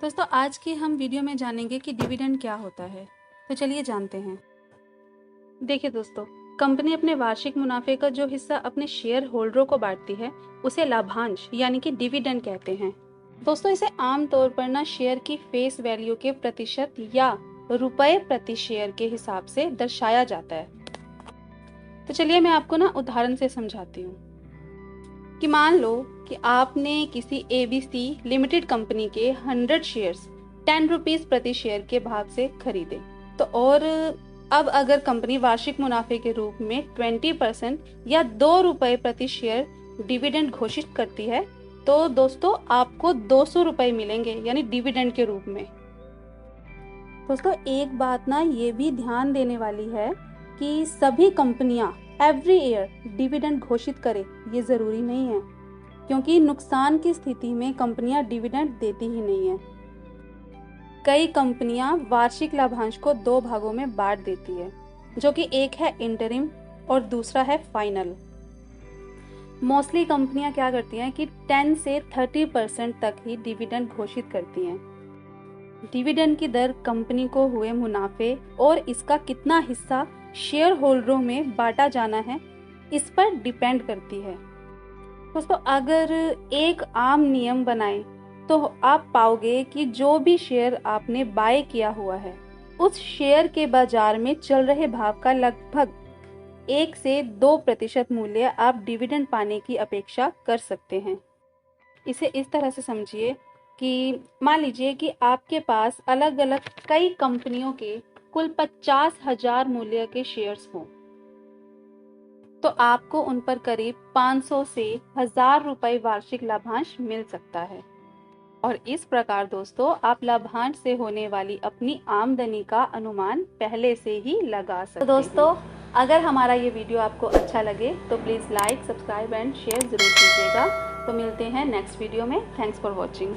दोस्तों आज की हम वीडियो में जानेंगे कि डिविडेंड क्या होता है। तो चलिए जानते हैं। देखिए दोस्तों, कंपनी अपने वार्षिक मुनाफे का जो हिस्सा अपने शेयर होल्डरों को बांटती है उसे लाभांश यानी कि डिविडेंड कहते हैं। दोस्तों इसे आमतौर पर ना शेयर की फेस वैल्यू के प्रतिशत या रुपए प्रति शेयर के हिसाब से दर्शाया जाता है। तो चलिए मैं आपको ना उदाहरण से समझाती हूँ कि मान लो कि आपने किसी ABC लिमिटेड कंपनी के 100 शेयर्स 10 रुपीज प्रति शेयर के भाव से खरीदे। तो और अब अगर कंपनी वार्षिक मुनाफे के रूप में 20% या 2 रुपए प्रति शेयर डिविडेंड घोषित करती है तो दोस्तों आपको 200 रुपए मिलेंगे यानी डिविडेंड के रूप में। दोस्तों एक बात ना ये भी ध्यान देने वाली है कि सभी कंपनियां एवरी ईयर डिविडेंड घोषित करें ये जरूरी नहीं है, क्योंकि नुकसान की स्थिति में कंपनियां डिविडेंड देती ही नहीं है। कई कंपनियां वार्षिक लाभांश को 2 भागों में बांट देती है, जो कि एक है इंटरिम और दूसरा है फाइनल। मोस्टली कंपनियां क्या करती हैं कि 10 से 30% तक ही डिविडेंड घोषित करती हैं। डिविडेंड की दर कंपनी को हुए मुनाफे और इसका कितना हिस्सा शेयर होल्डरों में बांटा जाना है इस पर डिपेंड करती है। दोस्तों अगर एक आम नियम बनाएं तो आप पाओगे कि जो भी शेयर आपने बाय किया हुआ है उस शेयर के बाजार में चल रहे भाव का लगभग 1 से 2% मूल्य आप डिविडेंड पाने की अपेक्षा कर सकते हैं। इसे इस तरह से समझिए कि मान लीजिए कि आपके पास अलग अलग कई कंपनियों के कुल 50,000 मूल्य के शेयर्स हों, तो आपको उन पर करीब 500 से 1000 रुपए वार्षिक लाभांश मिल सकता है। और इस प्रकार दोस्तों आप लाभांश से होने वाली अपनी आमदनी का अनुमान पहले से ही लगा सकते हैं। तो दोस्तों अगर हमारा ये वीडियो आपको अच्छा लगे तो please like, subscribe and share ज़रूर कीजिएगा। तो मिलते हैं नेक्स्ट वीडियो में। Thanks for watching.